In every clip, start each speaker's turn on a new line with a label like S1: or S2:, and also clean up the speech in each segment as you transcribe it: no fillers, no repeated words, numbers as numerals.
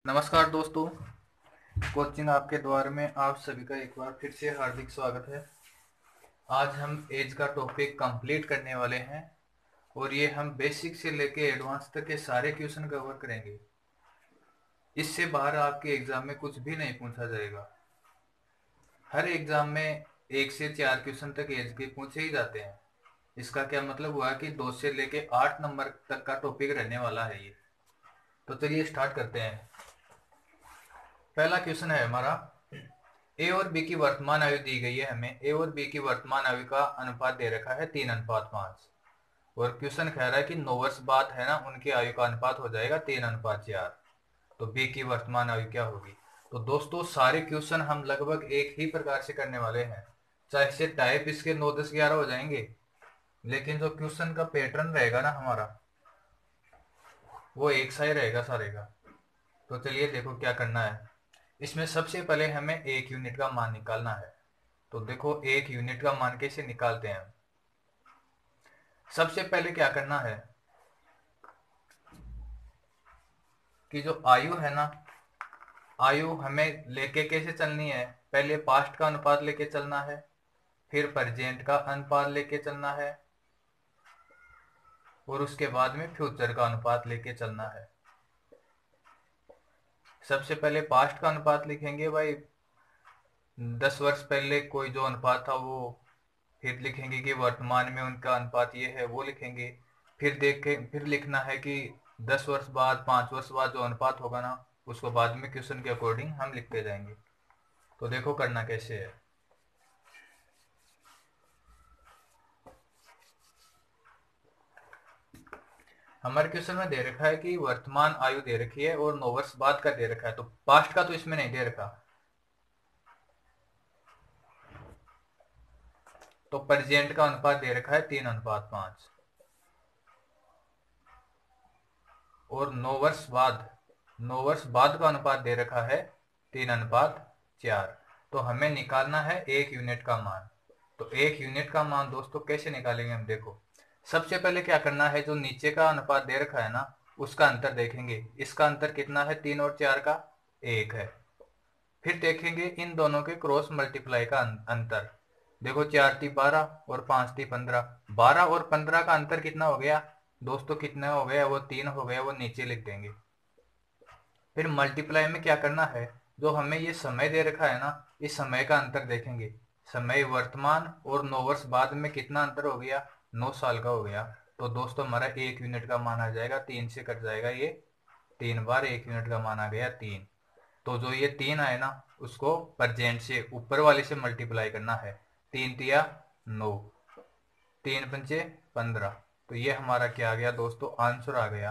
S1: नमस्कार दोस्तों। कोचिंग आपके द्वार में आप सभी का एक बार फिर से हार्दिक स्वागत है। आज हम एज का टॉपिक कंप्लीट करने वाले हैं और ये हम बेसिक से लेके एडवांस तक के सारे क्वेश्चन कवर करेंगे। इससे बाहर आपके एग्जाम में कुछ भी नहीं पूछा जाएगा। हर एग्जाम में 1 से 4 क्वेश्चन तक एज के पूछे ही जाते हैं। इसका क्या मतलब हुआ कि 2 से लेके 8 नंबर तक का टॉपिक रहने वाला है ये। तो चलिए स्टार्ट करते हैं। पहला क्वेश्चन है हमारा, ए और बी की वर्तमान आयु दी गई है। हमें ए और बी की वर्तमान आयु का अनुपात दे रखा है 3:5 और क्वेश्चन कह रहा है कि 9 वर्ष बाद है ना उनकी आयु का अनुपात हो जाएगा 3:4। तो बी की वर्तमान आयु क्या होगी। तो दोस्तों सारे क्वेश्चन हम लगभग एक ही प्रकार से करने वाले हैं। चाहे से टाइप इसके 9, 10, 11 हो जाएंगे, लेकिन जो क्वेश्चन का पैटर्न रहेगा ना हमारा वो एक सा ही रहेगा सारे का। तो चलिए देखो क्या करना है। इसमें सबसे पहले हमें 1 यूनिट का मान निकालना है। तो देखो 1 यूनिट का मान कैसे निकालते हैं। सबसे पहले क्या करना है कि जो आयु है ना, आयु हमें लेके कैसे चलनी है। पहले पास्ट का अनुपात लेके चलना है, फिर प्रेजेंट का अनुपात लेके चलना है और उसके बाद में फ्यूचर का अनुपात लेके चलना है। सबसे पहले पास्ट का अनुपात लिखेंगे भाई, 10 वर्ष पहले कोई जो अनुपात था वो। फिर लिखेंगे कि वर्तमान में उनका अनुपात ये है, वो लिखेंगे। फिर लिखना है कि 10 वर्ष बाद, 5 वर्ष बाद जो अनुपात होगा ना उसको बाद में क्वेश्चन के अकॉर्डिंग हम लिखते जाएंगे। तो देखो करना कैसे है। हमारे क्वेश्चन में दे रखा है कि वर्तमान आयु दे रखी है और 9 वर्ष बाद का दे रखा है। तो पास्ट का तो इसमें नहीं दे रखा। तो प्रेजेंट का अनुपात दे रखा है 3:5 और 9 वर्ष बाद का अनुपात दे रखा है 3:4। तो हमें निकालना है 1 यूनिट का मान। तो 1 यूनिट का मान दोस्तों कैसे निकालेंगे हम। देखो सबसे पहले क्या करना है, जो नीचे का अनुपात दे रखा है ना उसका अंतर देखेंगे। इसका अंतर कितना है, 3 और 4 का 1 है। फिर देखेंगे इन दोनों के क्रॉस मल्टीप्लाई का अंतर। देखो 4 × 3 = 12 और 5 × 15। 12 और 15 का अंतर कितना हो गया दोस्तों, कितना हो गया, वो 3 हो गया, वो नीचे लिख देंगे। फिर मल्टीप्लाई में क्या करना है, जो हमें ये समय दे रखा है ना इस समय का अंतर देखेंगे। समय वर्तमान और 9 वर्ष बाद में कितना अंतर हो गया, 9 साल का हो गया। तो दोस्तों हमारा 1 यूनिट का मान आ जाएगा, 3 से कट जाएगा ये, 3 बार 1 यूनिट का मान आ गया 3। तो जो ये 3 आए ना उसको प्रेजेंट से ऊपर वाले से मल्टीप्लाई करना है। 3 तिया 9, 3 × 5 = 15। तो ये हमारा क्या आ गया दोस्तों, आंसर आ गया।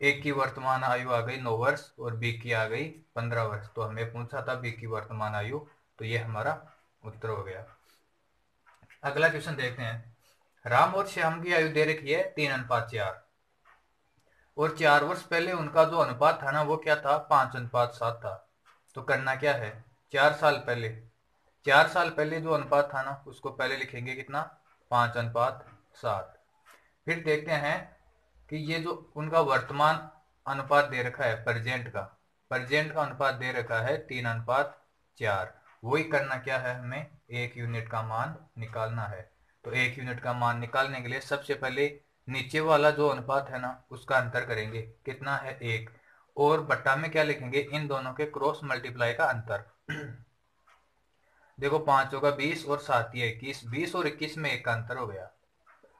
S1: एक की वर्तमान आयु आ गई 9 वर्ष और बी की आ गई 15 वर्ष। तो हमें पूछा था बी की वर्तमान आयु, तो ये हमारा उत्तर हो गया। अगला क्वेश्चन देखते हैं। राम और श्याम की आयु दे रखी है 3:4 और 4 वर्ष पहले उनका जो अनुपात था ना वो क्या था, 5:7 था। तो करना क्या है, 4 साल पहले जो अनुपात था ना उसको पहले लिखेंगे कितना, 5:7। फिर देखते हैं कि ये जो उनका वर्तमान अनुपात दे रखा है प्रेजेंट का अनुपात दे रखा है 3:4। वही करना क्या है, हमें 1 यूनिट का मान निकालना है। तो 1 यूनिट का मान निकालने के लिए सबसे पहले नीचे वाला जो अनुपात है ना उसका अंतर करेंगे, कितना है 1, और बट्टा में क्या लिखेंगे, इन दोनों के क्रॉस मल्टीप्लाई का अंतर। देखो 5 होगा 20 और 7 ये 21, 20 और 21 में 1 का अंतर हो गया।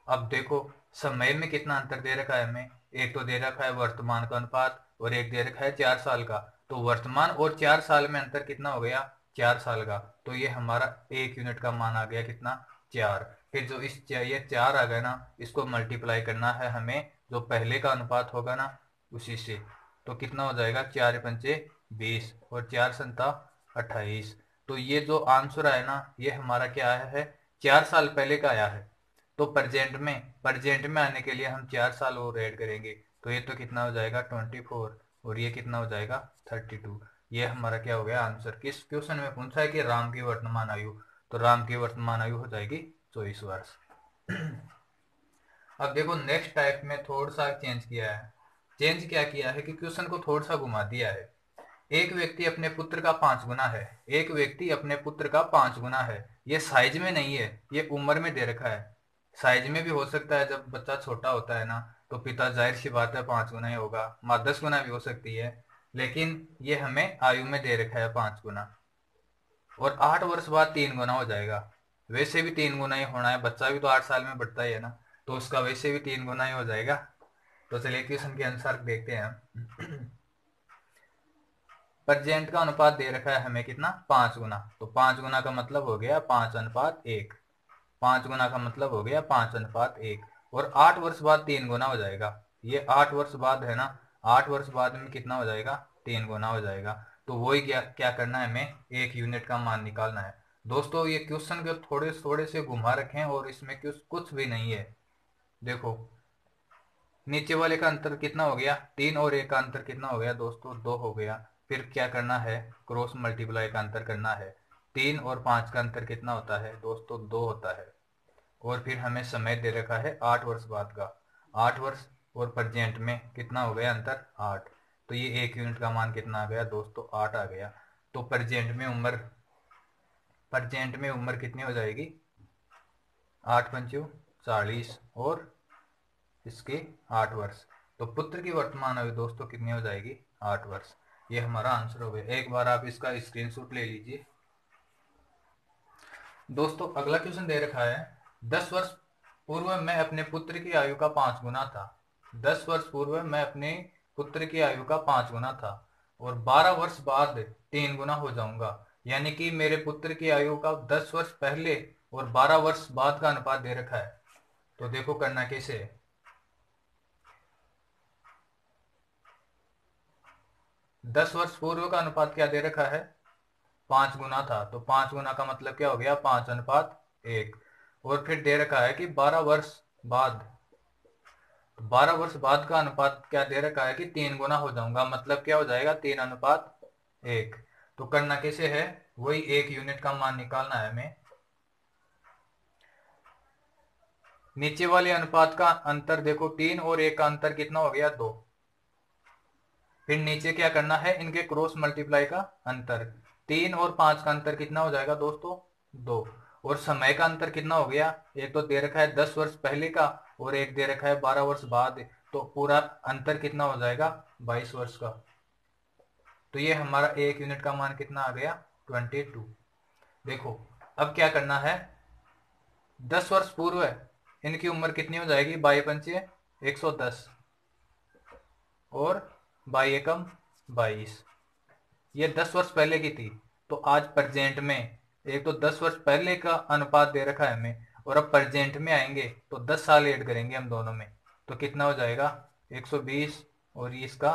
S1: अब देखो समय में कितना अंतर दे रखा है हमें, एक तो दे रखा है वर्तमान का अनुपात और एक दे रखा है 4 साल का। तो वर्तमान और 4 साल में अंतर कितना हो गया, 4 साल का। तो ये हमारा 1 यूनिट का मान आ गया कितना, 4। फिर जो ये 4 आ गया ना इसको मल्टीप्लाई करना है हमें जो पहले का अनुपात होगा ना उसी से। तो कितना हो जाएगा, 4 × 5 = 20 और 4×7 = 28। तो ये जो आंसर आया ना ये हमारा क्या आया है, 4 साल पहले का आया है। तो प्रेजेंट में आने के लिए हम 4 साल और ऐड करेंगे। तो ये तो कितना हो जाएगा 24 और ये कितना हो जाएगा 32। ये हमारा क्या हो गया आंसर। किस क्वेश्चन में पूछा है कि राम की वर्तमान आयु, तो राम की वर्तमान आयु हो जाएगी 24 वर्ष। अब देखो नेक्स्ट टाइप में थोड़ा सा चेंज किया है। चेंज क्या किया है कि क्वेश्चन को थोड़ा सा घुमा दिया है। एक व्यक्ति अपने पुत्र का 5 गुना है, एक व्यक्ति अपने पुत्र का 5 गुना है। ये साइज में नहीं है, ये उम्र में दे रखा है। साइज में भी हो सकता है, जब बच्चा छोटा होता है ना तो पिता जाहिर सी बात है 5 गुना ही होगा, माँ 10 गुना भी हो सकती है, लेकिन ये हमें आयु में दे रखा है 5 गुना। और 8 वर्ष बाद 3 गुना हो जाएगा। वैसे भी 3 गुना ही होना है, बच्चा भी तो 8 साल में बढ़ता ही है ना, तो उसका वैसे भी 3 गुना ही हो जाएगा। तो चलिए क्वेश्चन के अनुसार देखते हैं हम। परजेंट का अनुपात दे रखा है हमें कितना, 5 गुना। तो 5 गुना का मतलब हो गया 5:1। 5 गुना का मतलब हो गया 5:1। और 8 वर्ष बाद 3 गुना हो जाएगा। ये 8 वर्ष बाद है ना, 8 वर्ष बाद में कितना हो जाएगा, 3 गुना हो जाएगा। तो वही क्या क्या करना है, हमें 1 यूनिट का मान निकालना है। दोस्तों ये क्वेश्चन के थोड़े थोड़े से घुमा रखे हैं और इसमें कुछ भी नहीं है। देखो नीचे वाले का अंतर कितना हो गया, 3 और 1 का अंतर कितना हो गया दोस्तों, 2 हो गया। फिर क्या करना है, क्रॉस मल्टीप्लाई का अंतर करना है। 3 और 5 का अंतर कितना होता है दोस्तों, 2 होता है। और फिर हमें समय दे रखा है 8 वर्ष बाद का। 8 वर्ष और प्रेजेंट में कितना हो गया अंतर, 8। तो ये 1 यूनिट का मान कितना आ गया दोस्तों, 8 आ गया। तो प्रेजेंट में उम्र कितनी हो जाएगी, 8×5 = 40 और इसके 8 वर्ष। तो पुत्र की वर्तमान आयु दोस्तों कितनी हो जाएगी, 8 वर्ष। ये हमारा आंसर हो गया। एक बार आप इसका स्क्रीनशॉट ले लीजिए। दोस्तों अगला क्वेश्चन दे रखा है, 10 वर्ष पूर्व मैं अपने पुत्र की आयु का 5 गुना था। 10 वर्ष पूर्व मैं अपने पुत्र की आयु का 5 गुना था और 12 वर्ष बाद 3 गुना हो जाऊंगा। यानी कि मेरे पुत्र की आयु का 10 वर्ष पहले और 12 वर्ष बाद का अनुपात दे रखा है। तो देखो करना कैसे है। 10 वर्ष पूर्व का अनुपात क्या दे रखा है, 5 गुना था। तो 5 गुना का मतलब क्या हो गया, 5:1। और फिर दे रखा है कि 12 वर्ष बाद, तो 12 वर्ष बाद का अनुपात क्या दे रखा है कि 3 गुना हो जाऊंगा, मतलब क्या हो जाएगा, 3:1। तो करना कैसे है, वही 1 यूनिट का मान निकालना है हमें। नीचे वाले अनुपात का अंतर देखो, 3 और 1 का अंतर कितना हो गया, 2। फिर नीचे क्या करना है, इनके क्रॉस मल्टीप्लाई का अंतर। 3 और 5 का अंतर कितना हो जाएगा दोस्तों, 2। और समय का अंतर कितना हो गया, एक तो दे रखा है 10 वर्ष पहले का और एक दे रखा है 12 वर्ष बाद। तो पूरा अंतर कितना हो जाएगा, 22 वर्ष का। तो ये हमारा 1 यूनिट का मान कितना आ गया, 22। देखो अब क्या करना है, 10 वर्ष पूर्व इनकी उम्र कितनी हो जाएगी, 22×5 = 110 और 22×1 ये 10 वर्ष पहले की थी। तो आज प्रेजेंट में, एक तो 10 वर्ष पहले का अनुपात दे रखा है हमें और अब प्रेजेंट में आएंगे तो 10 साल ऐड करेंगे हम दोनों में। तो कितना हो जाएगा, 120 और इसका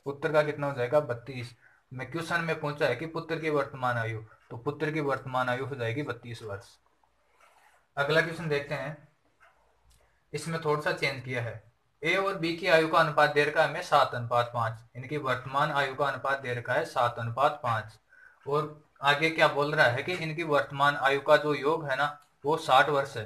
S1: पुत्र का कितना हो जाएगा, 32। में क्वेश्चन में पूछा है कि पुत्र की वर्तमान आयु, तो पुत्र की वर्तमान आयु हो जाएगी 32 वर्ष। अगला क्वेश्चन देखते हैं, इसमें थोड़ा सा चेंज किया है। ए और बी की आयु का अनुपात दे रखा है हमें 7:5। इनकी वर्तमान आयु का अनुपात दे रखा है 7:5। और आगे क्या बोल रहा है कि इनकी वर्तमान आयु का जो योग है ना वो 60 वर्ष है।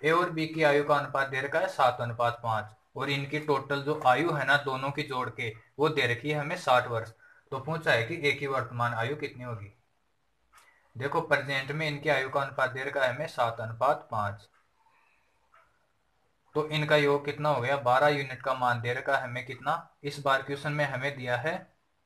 S1: ए और बी की आयु का अनुपात दे रखा है 7:5 और इनकी टोटल जो आयु है ना दोनों की जोड़ के वो दे रखी है हमें 60 वर्ष। तो पूछा है कि ए की वर्तमान आयु कितनी होगी। देखो प्रेजेंट में इनकी आयु का अनुपात दे रखा है हमें 7:5। तो इनका योग कितना हो गया, 12 यूनिट का मान दे रखा है हमें कितना, इस बार क्वेश्चन में हमें दिया है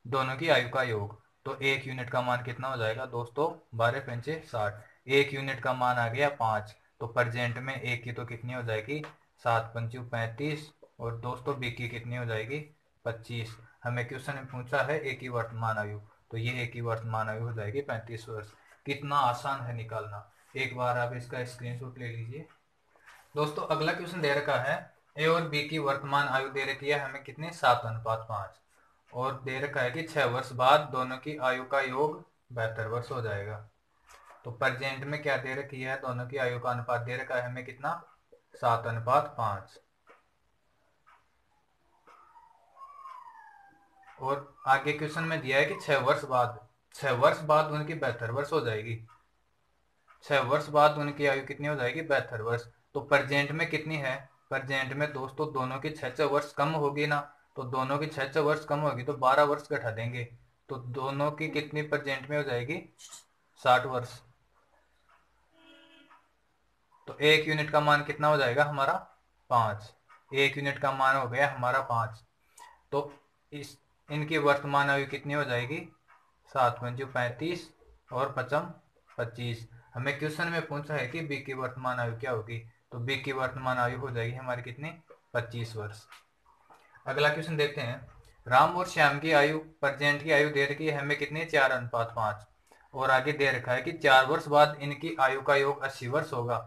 S1: दोनों की आयु का योग। तो 1 यूनिट का मान कितना हो जाएगा दोस्तों, 12×5 = 60। 1 यूनिट का मान आ गया 5। तो प्रेजेंट में एक की तो कितनी हो जाएगी, 7×5 = 35 और दोस्तों बी की कितनी हो जाएगी, 25। हमें क्वेश्चन में पूछा है ए की वर्तमान आयु, तो ये ए की वर्तमान आयु हो जाएगी 35 वर्ष। कितना आसान है निकालना, एक बार आप इसका स्क्रीनशॉट ले लीजिए। दोस्तों अगला क्वेश्चन दे रखा है, ए और बी की वर्तमान आयु दे रखी है हमें कितनी, 7:5 और दे रखा है कि 6 वर्ष बाद दोनों की आयु का योग 72 वर्ष हो जाएगा। तो प्रेजेंट में क्या दे रखी है, दोनों की आयु का अनुपात दे रखा है हमें कितना, 7:5। और आगे क्वेश्चन में दिया है कि 6 वर्ष बाद, 6 वर्ष बाद उनकी 72 वर्ष हो जाएगी। 6 वर्ष बाद उनकी आयु कितनी हो जाएगी, 72 वर्ष। तो प्रेजेंट में कितनी है, प्रेजेंट में दोस्तों दोनों की 6 वर्ष कम होगी ना, तो दोनों की 6 वर्ष कम होगी तो 12 वर्ष घटा देंगे, तो दोनों की कितनी प्रेजेंट में हो जाएगी, 60 वर्ष। तो 1 यूनिट का मान कितना हो जाएगा हमारा, 5। 1 यूनिट का मान हो गया हमारा 5। तो इस इनकी वर्तमान आयु कितनी हो जाएगी, 7×5 = 35 और 5×5 = 25। हमें क्वेश्चन में पूछा है कि बी की वर्तमान आयु क्या होगी, तो बी की वर्तमान आयु हो जाएगी हमारी कितनी, 25 वर्ष। अगला क्वेश्चन देखते हैं। राम और श्याम की आयु, प्रेजेंट की आयु दे रखी है हमें कितनी, 4:5, और आगे दे रखा है कि 4 वर्ष बाद इनकी आयु का योग 80 वर्ष होगा।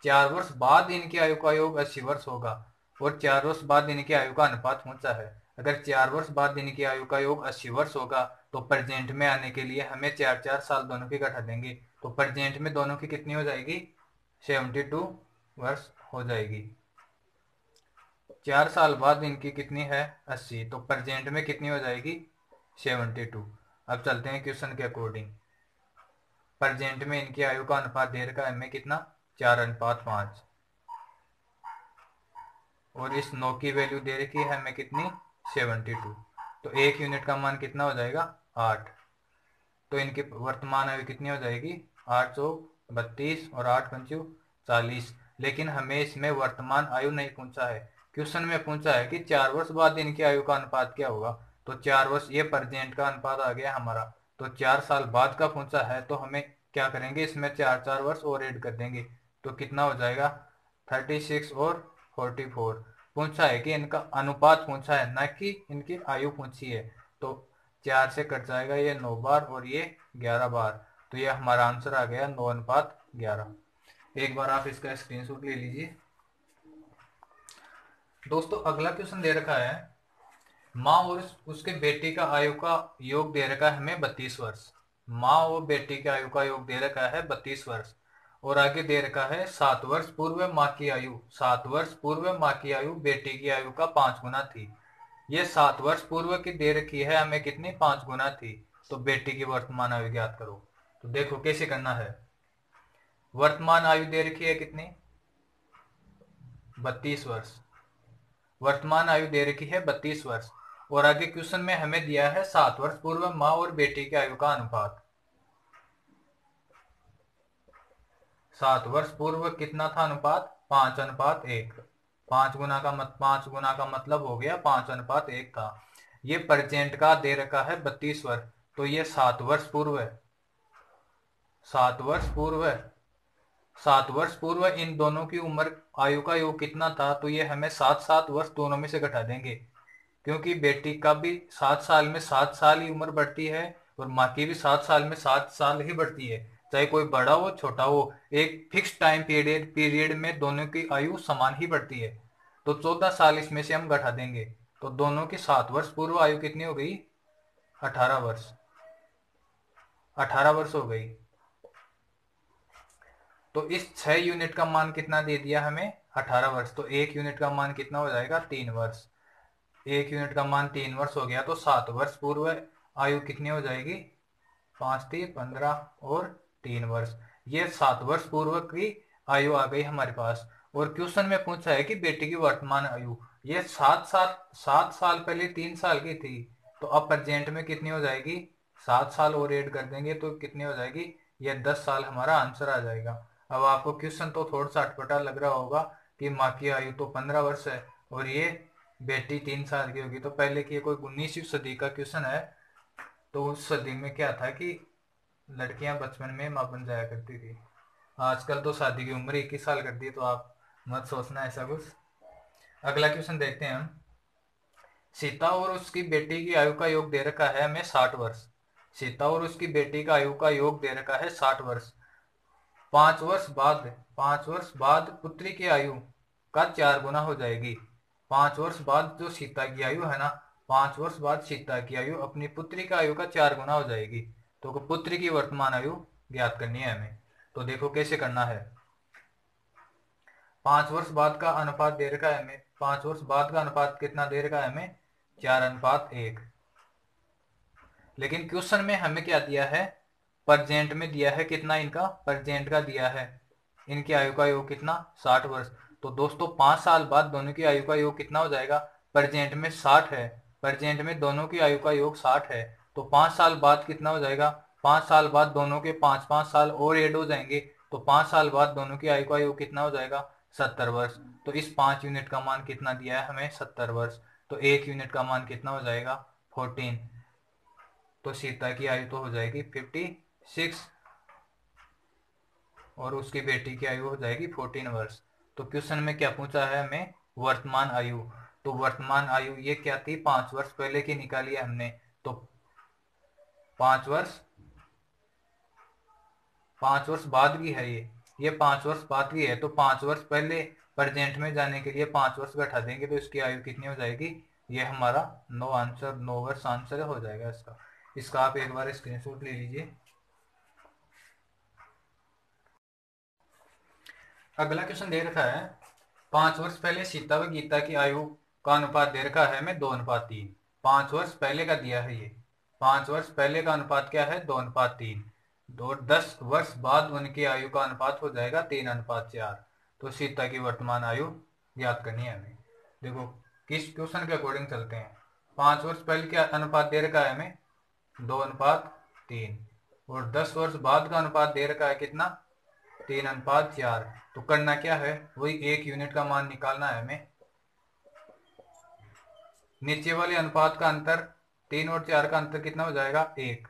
S1: 4 वर्ष बाद इनकी आयु का योग 80 वर्ष होगा, और 4 वर्ष बाद इनकी आयु का अनुपात पूछा है। अगर 4 वर्ष बाद इनकी आयु का योग 80 वर्ष होगा तो प्रेजेंट में आने के लिए हमें 4 साल दोनों की घटा देंगे, तो प्रेजेंट में दोनों की कितनी हो जाएगी, 72 वर्ष हो जाएगी। 4 साल बाद इनकी कितनी है, 80, तो प्रेजेंट में कितनी हो जाएगी, 72। अब चलते हैं क्वेश्चन के अकॉर्डिंग। प्रेजेंट में इनकी आयु का अनुपात दे रखा है हमें कितना, 4:5, और इस 9 की वैल्यू दे रखी है हमें कितनी, 72। तो 1 यूनिट का मान कितना हो जाएगा, 8। तो इनकी वर्तमान आयु कितनी हो जाएगी, 832 और 8×5 = 40। लेकिन हमें इसमें वर्तमान आयु नहीं पूछा है, क्वेश्चन में पूछा है कि 4 वर्ष बाद इनकी आयु का अनुपात क्या होगा। तो 4 वर्ष, ये प्रेजेंट का अनुपात आ गया हमारा, तो 4 साल बाद का पूछा है, तो हमें क्या करेंगे, इसमें 4 वर्ष और ऐड कर देंगे, तो कितना हो जाएगा, 36 और 44। पूछा है कि इनका अनुपात पूछा है, ना कि इनकी आयु पूछी है। तो 4 से कट जाएगा ये 9 बार और ये 11 बार, तो ये हमारा आंसर आ गया 9:11। एक बार आप इसका स्क्रीनशॉट ले लीजिए। दोस्तों अगला क्वेश्चन दे रखा है, माँ और उसके बेटी का आयु का योग दे रखा है हमें 32 वर्ष। माँ और बेटी के आयु का योग दे रखा है 32 वर्ष, और आगे दे रखा है 7 वर्ष पूर्व माँ की आयु, 7 वर्ष पूर्व माँ की आयु बेटी की आयु का 5 गुना थी। ये 7 वर्ष पूर्व की दे रखी है हमें कितनी, 5 गुना थी। तो बेटी की वर्तमान आयु ज्ञात करो। तो देखो कैसे करना है। वर्तमान आयु दे रखी है कितनी, 32 वर्ष। वर्तमान आयु दे रखी है 32 वर्ष, और आगे क्वेश्चन में हमें दिया है 7 वर्ष पूर्व माँ और बेटी की आयु का अनुपात। 7 वर्ष पूर्व कितना था अनुपात, 5:1। 5 गुना का मतलब हो गया 5:1 था। ये प्रेजेंट का दे रखा है 32 वर्ष, तो ये 7 वर्ष पूर्व है। 7 वर्ष पूर्व, 7 वर्ष पूर्व इन दोनों की उम्र, आयु का योग कितना था, तो ये हमें 7 वर्ष दोनों में से घटा देंगे, क्योंकि बेटी का भी 7 साल में 7 साल ही उम्र बढ़ती है, और माँ की भी 7 साल में 7 साल ही बढ़ती है, चाहे कोई बड़ा हो छोटा हो। एक फिक्स टाइम पीरियड में दोनों की आयु समान ही बढ़ती है। तो 14 साल इसमें से हम घटा देंगे, तो दोनों की 7 वर्ष पूर्व आयु कितनी हो गई, 18 वर्ष। 18 वर्ष हो गई। तो इस 6 यूनिट का मान कितना दे दिया हमें, 18 वर्ष। तो 1 यूनिट का मान कितना हो जाएगा, 3 वर्ष। 1 यूनिट का मान 3 वर्ष हो गया, तो 7 वर्ष पूर्व आयु कितनी हो जाएगी, 5×3 = 15 और 3 वर्ष। ये 7 वर्ष पूर्व की आयु आ गई हमारे पास। और क्वेश्चन में पूछा है कि बेटी की वर्तमान आयु, ये 7 साल पहले 3 साल की थी, तो अब प्रेजेंट में कितनी हो जाएगी, 7 साल और ऐड कर देंगे तो कितनी हो जाएगी, ये 10 साल हमारा आंसर आ जाएगा। अब आपको क्वेश्चन तो थोड़ा सा अटपटा लग रहा होगा कि माँ की आयु तो 15 वर्ष है और ये बेटी 3 साल की होगी, तो पहले की कोई 19वीं सदी का क्वेश्चन है। तो उस सदी में क्या था कि लड़कियां बचपन में माँ बन जाया करती थी। आजकल तो शादी की उम्र 21 साल कर दी, तो आप मत सोचना ऐसा कुछ। अगला क्वेश्चन देखते हैं हम। सीता और उसकी बेटी की आयु का योग दे रखा है हमें 60 वर्ष। सीता और उसकी बेटी का आयु का योग दे रखा है 60 वर्ष। 5 वर्ष बाद पुत्री की आयु का 4 गुना हो जाएगी। 5 वर्ष बाद जो सीता की आयु है ना, 5 वर्ष बाद सीता की आयु अपनी पुत्री की आयु का 4 गुना हो जाएगी। तो पुत्री की वर्तमान आयु ज्ञात करनी है हमें। तो देखो कैसे करना है। 5 वर्ष बाद का अनुपात दे रखा है हमें, 5 वर्ष बाद का अनुपात कितना दे रखा है हमें, 4:1। लेकिन क्वेश्चन में हमें क्या दिया है, प्रेजेंट में दिया है कितना, इनका प्रेजेंट का दिया है, इनकी आयु का योग कितना, 60 वर्ष। तो दोस्तों 5 साल बाद दोनों की आयु का योग कितना हो जाएगा, प्रेजेंट में 60 है, प्रेजेंट में दोनों की आयु का योग 60 है, तो 5 साल बाद कितना हो जाएगा, 5 साल बाद दोनों के 5-5 साल और ऐड हो जाएंगे, तो 5 साल बाद दोनों की आयु का योग कितना हो जाएगा, 70 वर्ष। तो इस 5 यूनिट का मान कितना दिया है हमें, 70 वर्ष। तो 1 यूनिट का मान कितना हो जाएगा, 14। तो सीता की आयु तो हो जाएगी 56 और उसकी बेटी की आयु हो जाएगी 14 वर्ष। तो क्वेश्चन में क्या पूछा है हमें, वर्तमान आयु। तो वर्तमान आयु ये क्या थी, 5 वर्ष पहले की निकाली है हमने। तो 5 वर्ष बाद की है ये 5 वर्ष बाद की है। तो 5 वर्ष पहले प्रेजेंट में जाने के लिए 5 वर्ष घटा देंगे तो इसकी आयु कितनी हो जाएगी, ये हमारा 9 वर्ष आंसर हो जाएगा इसका आप एक बार स्क्रीनशॉट ले लीजिए। अगला क्वेश्चन दे रखा है, 5 वर्ष पहले सीता व गीता की आयु का अनुपात दे रखा है हमें 2:3। 5 वर्ष पहले का दिया है ये, 5 वर्ष पहले का अनुपात क्या है, 2:3। और 10 वर्ष बाद उनकी आयु का अनुपात हो जाएगा 3:4। तो सीता की वर्तमान आयु याद करनी है हमें। देखो किस क्वेश्चन के अकॉर्डिंग चलते हैं। 5 वर्ष पहले क्या अनुपात दे रखा है हमें, 2:3। और 10 वर्ष बाद का अनुपात दे रखा है कितना, 3:4। तो करना क्या है, वही 1 यूनिट का मान निकालना है हमें। नीचे वाले अनुपात का अंतर 3 और 4 का अंतर कितना हो जाएगा, 1।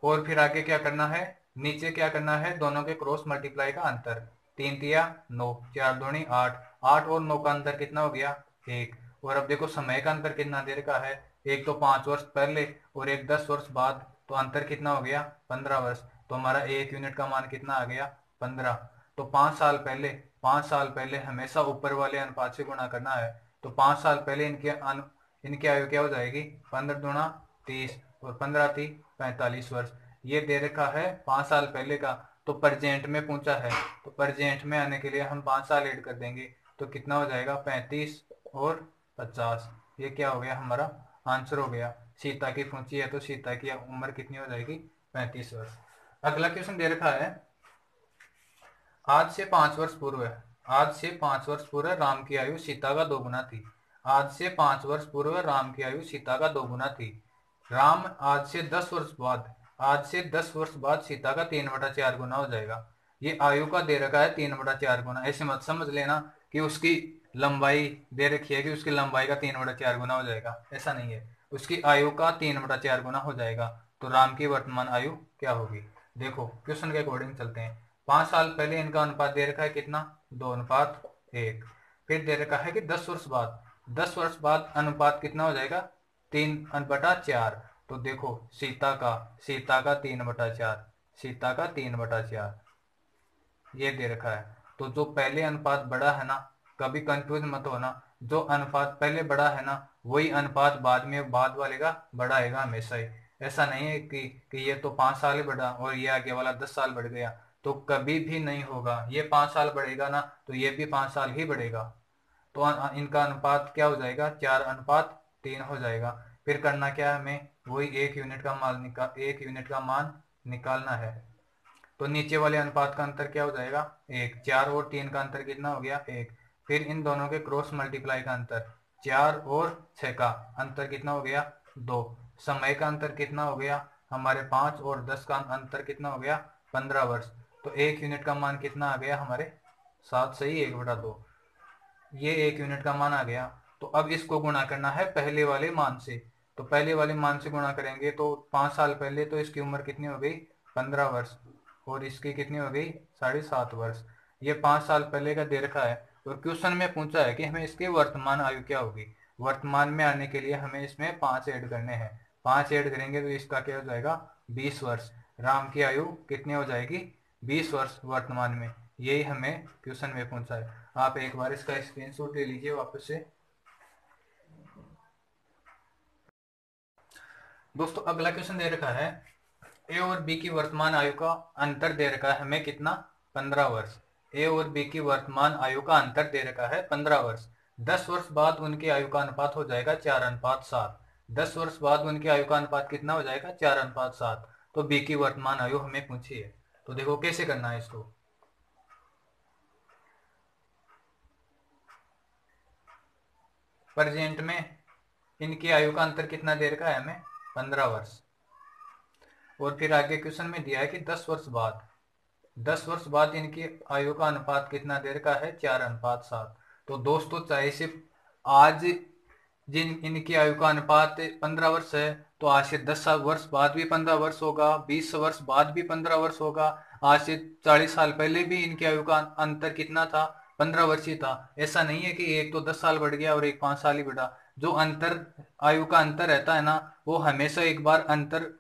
S1: और फिर आगे क्या करना है, नीचे क्या करना है, दोनों के क्रॉस मल्टीप्लाई का अंतर। 3 तिया 9, 4 दूनी 8, 8 और 9 का अंतर कितना हो गया, 1। और अब देखो समय का अंतर कितना दे रखा है, एक तो 5 वर्ष पहले और एक 10 वर्ष बाद, तो अंतर कितना हो गया, 15 वर्ष। तो हमारा 1 यूनिट का मान कितना आ गया, 15। तो 5 साल पहले हमेशा ऊपर वाले अनुपात से गुणा करना है। तो 5 साल पहले इनकी आयु क्या हो जाएगी, 15 दूना 30 और 15 × 3 45 वर्ष। ये दे रखा है 5 साल पहले का। तो प्रेजेंट में पूछा है, तो प्रेजेंट में आने के लिए हम 5 साल ऐड कर देंगे तो कितना हो जाएगा, 35 और 50। ये क्या हो गया, हमारा आंसर हो गया। सीता की पूछी है तो सीता की उम्र कितनी हो जाएगी, 35 वर्ष। अगला क्वेश्चन दे रखा है, आज से 5 वर्ष पूर्व राम की आयु सीता का 2 गुना थी। आज से 5 वर्ष पूर्व राम की आयु सीता का 2 गुना थी। राम आज से 10 वर्ष बाद सीता का 3/4 गुना हो जाएगा। ये आयु का दे रखा है 3/4 गुना। ऐसे मत समझ लेना कि उसकी लंबाई दे रखी है कि उसकी लंबाई का 3/4 गुना हो जाएगा, ऐसा नहीं है। उसकी आयु का 3/4 गुना हो जाएगा। तो राम की वर्तमान आयु क्या होगी, देखो क्वेश्चन के अकॉर्डिंग चलते हैं। 5 साल पहले इनका अनुपात दे रखा है कितना, 2:1। फिर दे रखा है कि 10 वर्ष बाद अनुपात कितना हो जाएगा, 3/4। तो देखो सीता का 3/4 ये दे रखा है। तो जो पहले अनुपात बड़ा है ना, कभी कंफ्यूज मत होना, जो अनुपात पहले बड़ा है ना वही अनुपात बाद वाले का बड़ा आएगा हमेशा ही। ऐसा नहीं है कि ये तो 5 साल ही बढ़ा और ये आगे वाला 10 साल बढ़ गया, तो कभी भी नहीं होगा। ये 5 साल बढ़ेगा ना तो ये भी 5 साल ही बढ़ेगा। तो इनका अनुपात क्या हो जाएगा, 4:3 हो जाएगा। फिर करना क्या है हमें, वही 1 यूनिट का मान निकालना है। तो नीचे वाले अनुपात का अंतर क्या हो जाएगा, 1। 4 और 3 का अंतर कितना हो गया, 1। फिर इन दोनों के क्रॉस मल्टीप्लाई का अंतर, 4 और 6 का अंतर कितना हो गया, 2। समय का अंतर कितना हो गया हमारे, 5 और 10 का अंतर कितना हो गया, 15 वर्ष। तो 1 यूनिट का मान कितना आ गया हमारे, 7 सही 1/2। ये 1 यूनिट का मान आ गया। तो अब इसको गुणा करना है पहले वाले मान से। तो पहले वाले मान से गुणा करेंगे तो 5 साल पहले तो इसकी उम्र कितनी हो गई, 15 वर्ष। और इसकी कितनी हो गई, 7.5 वर्ष। ये 5 साल पहले का दे रखा है और क्वेश्चन में पूछा है कि हमें इसकी वर्तमान आयु क्या होगी। वर्तमान में आने के लिए हमें इसमें 5 ऐड करने हैं। 5 ऐड करेंगे तो इसका क्या हो जाएगा, 20 वर्ष। राम की आयु कितनी हो जाएगी, 20 वर्ष वर्तमान में। यही हमें क्वेश्चन में पूछा है। आप एक बार इसका स्क्रीनशॉट ले लीजिए वापस से। दोस्तों अगला क्वेश्चन दे रखा है, ए और बी की वर्तमान आयु का अंतर दे रखा है हमें कितना, 15 वर्ष। ए और बी की वर्तमान आयु का अंतर दे रखा है 15 वर्ष। 10 वर्ष बाद उनकी आयु का अनुपात हो जाएगा 4:7। 10 वर्ष बाद उनकी आयु का अनुपात कितना हो जाएगा, 4:7। तो बी की वर्तमान आयु हमें पूछी है। तो देखो कैसे करना है इसको। प्रेजेंट में इनकी आयु का अंतर कितना दे रखा है हमें, 15 वर्ष। और फिर आगे क्वेश्चन में दिया है कि 10 वर्ष बाद इनकी आयु का अनुपात कितना दे रखा है, 4:7। तो दोस्तों चाहे सिर्फ आज जिन इनकी आयु का अनुपात 15 वर्ष है, तो आज से 10 वर्ष बाद भी 15 वर्ष होगा, 20 वर्ष बाद भी 15 वर्ष होगा, आज से 40 साल पहले भी इनकी आयु का अंतर कितना था, 15 वर्ष ही था। ऐसा नहीं है कि एक तो 10 साल बढ़ गया और एक 5 साल ही बढ़ा। जो अंतर आयु का अंतर रहता है ना, वो हमेशा एक बार अंतर,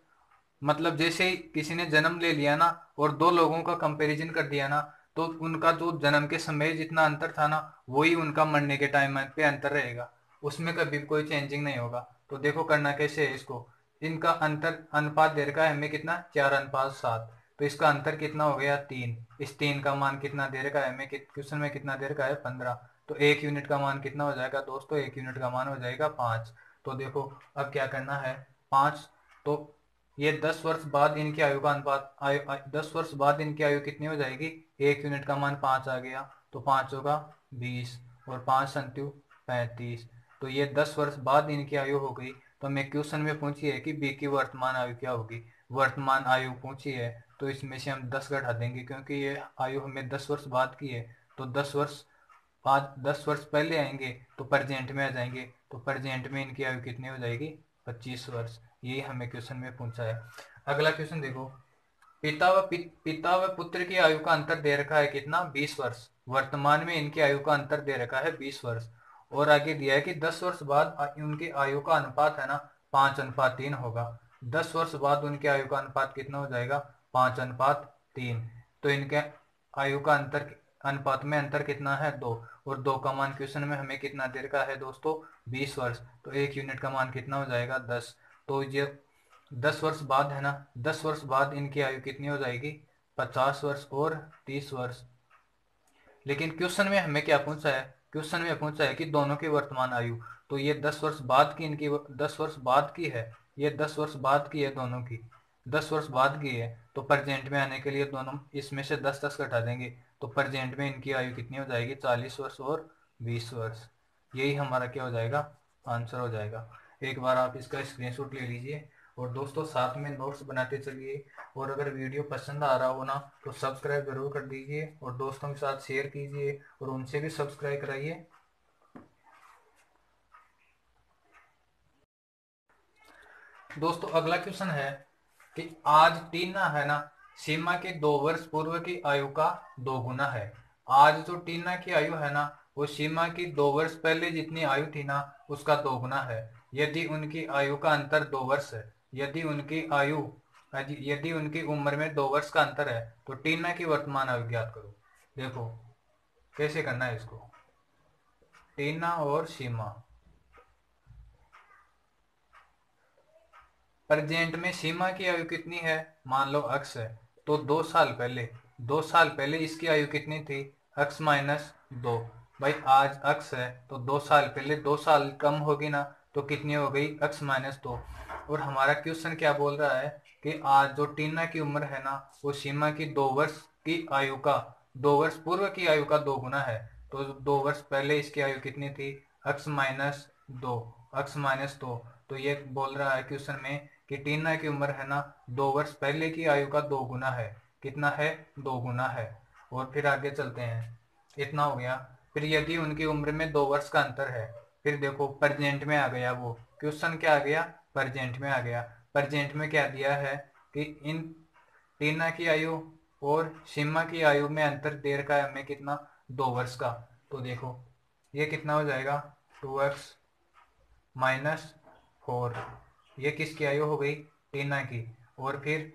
S1: मतलब जैसे ही किसी ने जन्म ले लिया ना और दो लोगों का कंपैरिजन कर दिया ना, तो उनका जो जन्म के समय जितना अंतर था ना, वही उनका मरने के टाइम पे अंतर रहेगा, उसमें कभी कोई चेंजिंग नहीं होगा। तो देखो करना कैसे है इसको। इनका अंतर अनुपात दे रखा है हमें कितना, 4:7। तो इसका अंतर कितना हो गया, 3। इस 3 का मान कितना दे रखा है हमें, क्वेश्चन में कितना दे रखा है, 15। तो 1 यूनिट का मान कितना हो जाएगा दोस्तों, 1 यूनिट का मान हो जाएगा 5। तो देखो अब क्या करना है, 5। तो ये 10 वर्ष बाद इनकी आयु का अनुपात 10 वर्ष बाद इनकी आयु कितनी हो जाएगी, 1 यूनिट का मान 5 आ गया। तो 5 होगा 20 और 5 संत्यु 35। तो ये 10 वर्ष बाद इनकी आयु हो गई। तो हमें क्वेश्चन में पूछी है कि बी की वर्तमान आयु क्या होगी, वर्तमान आयु पूछी है, तो इसमें से हम 10 घटा देंगे क्योंकि ये आयु हमें 10 वर्ष बाद की है। तो 10 वर्ष पहले आएंगे तो प्रेजेंट में आ जाएंगे, तो प्रेजेंट में इनकी आयु कितनी हो जाएगी, 25 वर्ष। यही हमें क्वेश्चन में पूछा है। अगला क्वेश्चन देखो, पिता व पुत्र की आयु का अंतर दे रखा है कितना, 20 वर्ष। वर्तमान में इनकी आयु का अंतर दे रखा है 20 वर्ष। और आगे दिया है कि 10 वर्ष बाद उनकी आयु का अनुपात है ना, 5:3 होगा। 10 वर्ष बाद उनकी आयु का अनुपात कितना हो जाएगा, 5:3। तो इनके आयु का अंतर, अनुपात में अंतर कितना है, 2। और 2 का मान क्वेश्चन में हमें कितना दे रखा है दोस्तों, 20 वर्ष। तो 1 यूनिट का मान कितना हो जाएगा, 10। तो ये 10 वर्ष बाद है ना, 10 वर्ष बाद इनकी आयु कितनी हो जाएगी, 50 वर्ष और 30 वर्ष। लेकिन क्वेश्चन में हमें क्या पूछा है, क्वेश्चन में पूछा है कि दोनों की वर्तमान आयु। तो ये 10 वर्ष बाद की इनकी 10 वर्ष बाद की है, ये 10 वर्ष बाद की है, दोनों की 10 वर्ष बाद की है। तो प्रेजेंट में आने के लिए दोनों इसमें से 10-10 घटा देंगे, तो प्रेजेंट में इनकी आयु कितनी हो जाएगी, 40 वर्ष और 20 वर्ष। यही हमारा क्या हो जाएगा, आंसर हो जाएगा। एक बार आप इसका स्क्रीनशॉट ले लीजिए और दोस्तों साथ में नोट्स बनाते चलिए। और अगर वीडियो पसंद आ रहा हो ना, तो सब्सक्राइब जरूर कर दीजिए और दोस्तों के साथ शेयर कीजिए और उनसे भी सब्सक्राइब कराइए। दोस्तों अगला क्वेश्चन है कि आज टीना है ना, सीमा के 2 वर्ष पूर्व की आयु का 2 गुना है। आज जो टीना की आयु है ना, वो सीमा की 2 वर्ष पहले जितनी आयु थी ना, उसका 2 गुना है। यदि उनकी आयु का अंतर 2 वर्ष है, यदि उनकी उम्र में 2 वर्ष का अंतर है, तो टीना की वर्तमान आयु ज्ञात करो। देखो कैसे करना है इसको, टीना और सीमा। प्रेजेंट में सीमा की आयु कितनी है, मान लो x है, तो 2 साल पहले इसकी आयु कितनी थी, x माइनस 2। भाई आज x है तो 2 साल पहले 2 साल कम होगी ना, तो कितनी हो गई, x माइनस 2। और हमारा क्वेश्चन क्या बोल रहा है कि आज जो टीना की उम्र है ना, वो सीमा की 2 वर्ष की आयु का 2 वर्ष पूर्व की आयु का 2 गुना है। तो 2 वर्ष पहले इसकी आयु कितनी थी, x माइनस 2, x-2। तो ये बोल रहा है क्वेश्चन में कि टीना की उम्र है ना, 2 वर्ष पहले की आयु का 2 गुना है। कितना है, 2 गुना है। और फिर आगे चलते हैं, इतना हो गया। फिर यदि उनकी उम्र में 2 वर्ष का अंतर है, फिर देखो प्रेजेंट में आ गया, वो क्वेश्चन क्या आ गया, प्रेजेंट में आ गया। प्रेजेंट में क्या दिया है कि इन टीना की आयु और सीमा की आयु में अंतर दे रखा है हमें कितना, 2 वर्ष का। तो देखो ये कितना हो जाएगा, 2x माइनस 4। ये किसकी आयु हो गई, टीना की। और फिर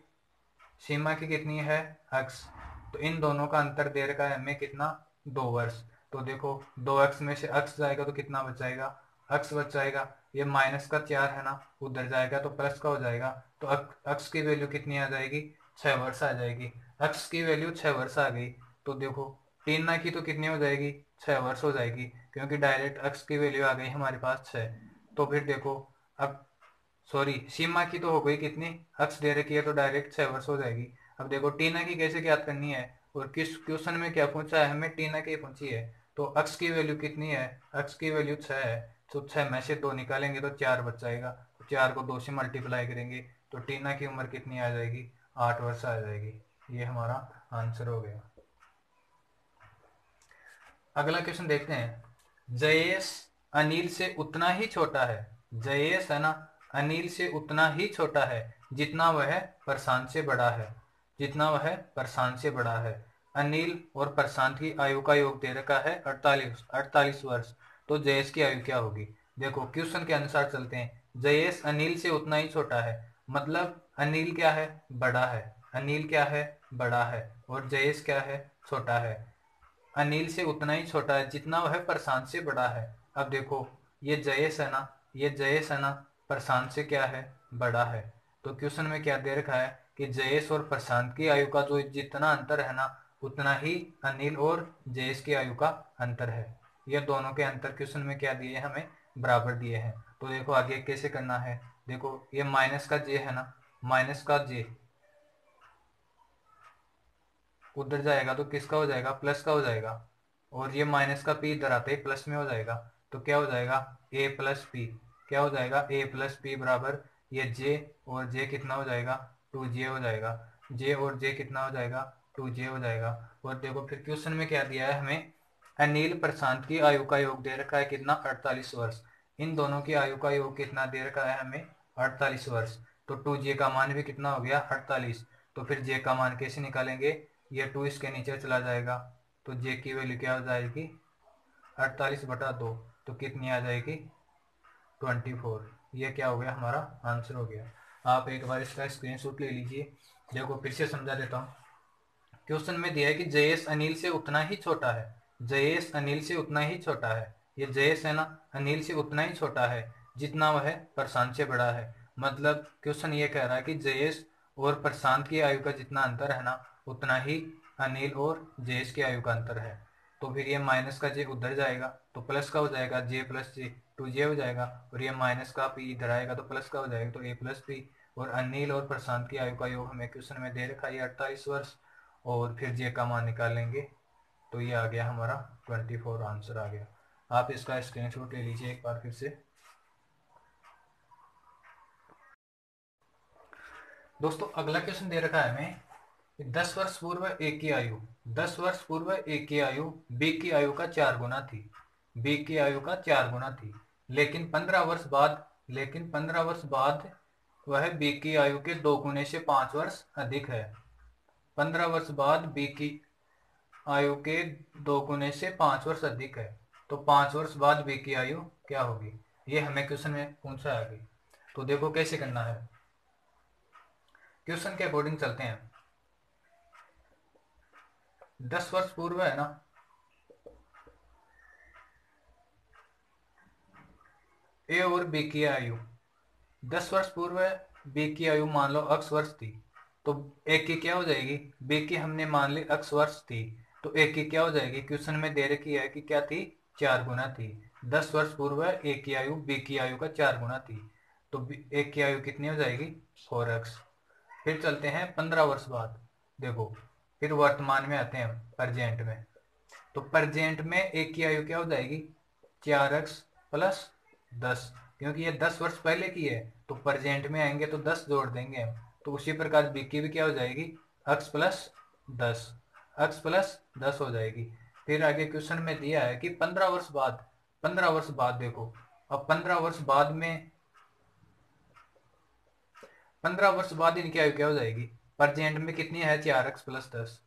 S1: सीमा की कितनी है, x। तो इन दोनों का अंतर दे रखा है हमें कितना, 2 वर्ष। तो देखो 2x में से x जाएगा तो कितना बच जाएगा, x बच जाएगा। ये माइनस का 4 है ना, उधर जाएगा तो प्लस का हो जाएगा। तो x की वैल्यू कितनी आ जाएगी, 6 वर्ष आ जाएगी। x की वैल्यू 6 वर्ष आ गई। तो देखो टीना की तो कितनी हो जाएगी, 6 वर्ष हो जाएगी, क्योंकि डायरेक्ट x की वैल्यू आ गई हमारे पास 6। तो फिर देखो अब सॉरी सीमा की तो हो गई कितनी, x दे रखी है तो डायरेक्ट 6 वर्ष हो जाएगी। अब देखो टीना की कैसे ज्ञात करनी है, और किस क्वेश्चन में क्या पूछा है हमें, टीना की पूछी है। तो x की वैल्यू कितनी है, x की वैल्यू 6 है। तो 6 में से 2 निकालेंगे तो 4 बच जाएगा। तो 4 को 2 से मल्टीप्लाई करेंगे तो टीना की उम्र कितनी आ जाएगी, 8 वर्ष आ जाएगी। ये हमारा आंसर हो गया। अगला क्वेश्चन देखते हैं। जयेश अनिल से उतना ही छोटा है। जयेश है ना, अनिल से उतना ही छोटा है जितना वह प्रशांत से बड़ा है। जितना वह प्रशांत से बड़ा है। अनिल और प्रशांत की आयु का योग दे रखा है 48 वर्ष। तो जयेश की आयु क्या होगी। देखो क्वेश्चन के अनुसार चलते हैं। जयेश अनिल से उतना ही छोटा है, मतलब अनिल क्या है, बड़ा है। अनिल क्या है, बड़ा है। और जयेश क्या है, छोटा है। अनिल से उतना ही छोटा है जितना वह प्रशांत से बड़ा है। अब देखो ये जयेश है ना, ये जयेश है ना, प्रशांत से क्या है, बड़ा है। तो क्वेश्चन में क्या दे रखा है कि जयेश और प्रशांत की आयु का जो जितना अंतर है ना, उतना ही अनिल और जयेश की आयु का अंतर है। ये दोनों के अंतर क्वेश्चन में क्या दिए हैं, हमें बराबर दिए हैं। तो देखो आगे कैसे करना है। देखो ये माइनस का जे है ना, माइनस का जे उधर जाएगा तो किसका हो जाएगा, प्लस का हो जाएगा। और ये माइनस का पी इधर आते ही प्लस में हो जाएगा। तो क्या हो जाएगा, ए प्लस पी। क्या हो जाएगा, ए प्लस पी बराबर ये जे, और जे कितना हो जाएगा, 2जे हो जाएगा। जे और जे कितना हो जाएगा, 2जे हो जाएगा। और देखो फिर क्वेश्चन में क्या दिया है हमें, अनिल प्रशांत की आयु का योग दे रखा है कितना, 48 वर्ष। इन दोनों की आयु का योग कितना दे रखा है हमें, 48 वर्ष। तो 2जे का मान भी कितना हो गया, 48। तो फिर जे का मान कैसे निकालेंगे, ये 2 इसके नीचे चला जाएगा। तो जे की वैल्यू क्या हो जाएगी, 48/2। तो कितनी आ जाएगी, 24। ये क्या हो गया, हमारा आंसर हो गया। आप एक बार इसका स्क्रीनशॉट ले लीजिए। देखो फिर से समझा देता हूँ। क्वेश्चन में दिया है कि जयेश अनिल से उतना ही छोटा है। जयेश अनिल से उतना ही छोटा है। ये जयेश है ना, अनिल से उतना ही छोटा है जितना वह प्रशांत से बड़ा है। मतलब क्वेश्चन ये कह रहा है कि जयेश और प्रशांत की आयु का जितना अंतर है ना, उतना ही अनिल और जयेश की आयु का अंतर है। तो फिर ये माइनस का जे उधर जाएगा तो प्लस का हो जाएगा, जे प्लस जे 2जे हो जाएगा। और ये माइनस का पी इधर आएगा तो प्लस का हो जाएगा, तो ए प्लस पी। और अनिल और प्रशांत की आयु का योग हमें क्वेश्चन में दे रखा है 48 वर्ष। और फिर जे का मान निकालेंगे तो ये आ गया हमारा 24 आंसर आ गया। आप इसका स्क्रीनशॉट ले लीजिए एक बार फिर से। दोस्तों अगला क्वेश्चन दे रखा है हमें, 10 वर्ष पूर्व ए की आयु, 10 वर्ष पूर्व ए की आयु बी की आयु का 4 गुना थी। बी की आयु का 4 गुना थी। लेकिन 15 वर्ष बाद वह बी की आयु के 2 गुने से 5 वर्ष अधिक है। 15 वर्ष बाद बी की आयु के 2 गुने से 5 वर्ष अधिक है। तो 5 वर्ष बाद बी की आयु क्या होगी, ये हमें क्वेश्चन में पूछा है अभी। तो देखो कैसे करना है, क्वेश्चन के अकॉर्डिंग चलते हैं। 10 वर्ष पूर्व है ना, ए और बी की आयु, 10 वर्ष पूर्व बी की आयु मान लो x वर्ष थी। तो ए की क्या हो जाएगी, बी की हमने मान ली x वर्ष थी। तो ए की क्या हो जाएगी, क्वेश्चन में दे रखी है कि क्या थी, 4 गुना थी। 10 वर्ष पूर्व ए की आयु बी की आयु का 4 गुना थी। तो ए की आयु कितनी हो जाएगी, 4x। फिर चलते हैं 15 वर्ष बाद। देखो फिर वर्तमान में आते हैं, प्रेजेंट में। तो प्रेजेंट में ए की आयु क्या हो जाएगी, 4x प्लस 10। क्योंकि ये 10 वर्ष पहले की है तो प्रेजेंट में आएंगे तो 10 जोड़ देंगे हम। तो उसी प्रकार बी की भी क्या हो जाएगी, x प्लस 10, x प्लस 10 हो जाएगी। फिर आगे क्वेश्चन में दिया है कि 15 वर्ष बाद, 15 वर्ष बाद देखो, अब 15 वर्ष बाद में, 15 वर्ष बाद इनकी आयु क्या हो जाएगी, प्रेजेंट में कितनी है, 4x plus 10,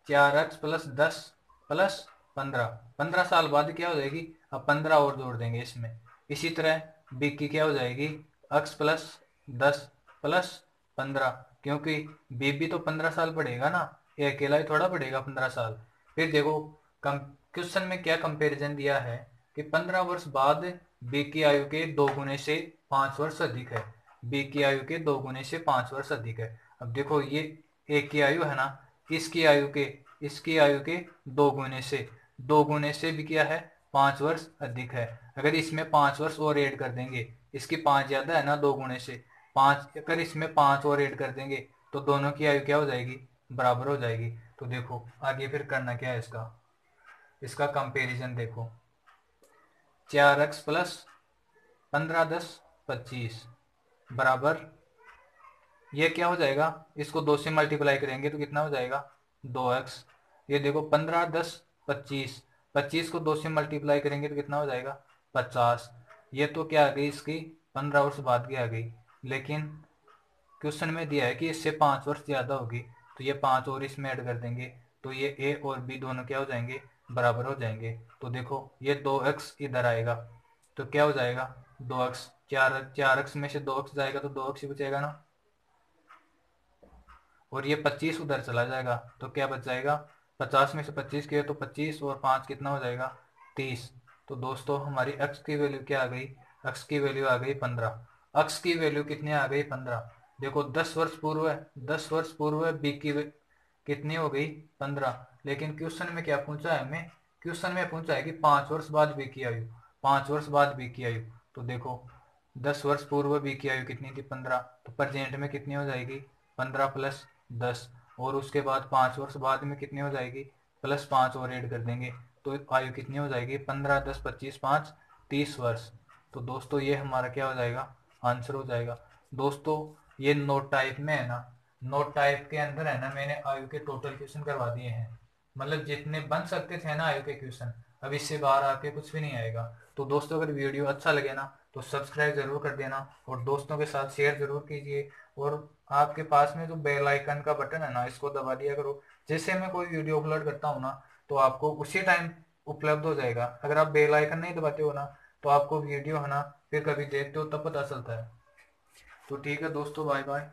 S1: 4x plus 10 plus 15, 15 साल बाद क्या हो जाएगी, अब 15 और जोड़ देंगे इसमें। इसी तरह बी की क्या हो जाएगी, x प्लस 10 प्लस 15, क्योंकि बी भी तो 15 साल पढ़ेगा ना, ये अकेला ही थोड़ा पढ़ेगा 15 साल। फिर देखो क्वेश्चन में क्या कंपैरिजन दिया है कि 15 वर्ष बाद बी की आयु के 2 गुने से 5 वर्ष अधिक है। बी की आयु के 2 गुने से 5 वर्ष अधिक है। अब देखो ये ए की आयु है ना, इसकी आयु के 2 गुने से, 2 गुने से भी क्या है, 5 वर्ष अधिक है। अगर इसमें 5 वर्ष और ऐड कर देंगे, इसकी 5 ज्यादा है ना 2 गुने से, 5 अगर इसमें 5 और ऐड कर देंगे तो दोनों की आयु क्या हो जाएगी, बराबर हो जाएगी। तो देखो आगे फिर करना क्या है, इसका कंपेरिजन देखो, 4x प्लस 15 10 25 बराबर, ये क्या हो जाएगा, इसको 2 से मल्टीप्लाई करेंगे तो कितना हो जाएगा 2x। ये देखो 15 10 25, 25 को 2 से मल्टीप्लाई करेंगे तो कितना हो जाएगा 50। ये तो क्या आ गई इसकी 15 वर्ष बाद की आ गई, लेकिन क्वेश्चन में दिया है कि इससे 5 वर्ष ज्यादा होगी, तो ये 5 और इसमें ऐड कर देंगे, तो ये ए और बी दोनों क्या हो जाएंगे, बराबर हो जाएंगे। तो देखो ये 2x इधर आएगा, तो क्या हो जाएगा 2x, 4x में से 2x जाएगा तो 2x ही बचेगा ना, और ये 25 उधर चला जाएगा तो क्या बच जाएगा, 50 में से 25 किया तो 25 और 5 कितना हो जाएगा 30। तो दोस्तों हमारी x की वैल्यू क्या आ गई, x की वैल्यू आ गई 15। x की वैल्यू कितनी आ गई 15। देखो 10 वर्ष पूर्व है, 10 वर्ष पूर्व है, b की कितनी हो गई 15, लेकिन क्वेश्चन में क्या पूछा है हमें, क्वेश्चन में पूछा है कि 5 वर्ष बाद b की आयु, 5 वर्ष बाद b की आयु। तो देखो 10 वर्ष पूर्व b की आयु कितनी थी 15, तो प्रेजेंट में कितनी हो जाएगी 15 प्लस 10, और उसके बाद 5 वर्ष बाद में कितनी हो जाएगी प्लस 5 और ऐड कर देंगे, तो आयु कितनी हो जाएगी 15 10 25 5 30 वर्ष। तो दोस्तों ये हमारा क्या हो जाएगा, आंसर हो जाएगा। दोस्तों ये नोट टाइप में है ना, नोट टाइप के अंदर है ना मैंने आयु के टोटल क्वेश्चन करवा दिए हैं, मतलब जितने बन सकते थे ना आयु के क्वेश्चन, अब इससे बाहर आके कुछ भी नहीं आएगा। तो दोस्तों अगर वीडियो अच्छा लगे ना तो सब्सक्राइब जरूर कर देना, और दोस्तों के साथ शेयर जरूर कीजिए, और आपके पास में जो बेल आइकन का बटन है ना इसको दबा दिया करो, जैसे मैं कोई वीडियो अपलोड करता हूँ ना तो आपको उसी टाइम उपलब्ध हो जाएगा। अगर आप बेल आइकन नहीं दबाते हो ना तो आपको वीडियो है ना फिर कभी देखते हो तब पता चलता है। तो ठीक है दोस्तों, बाय बाय।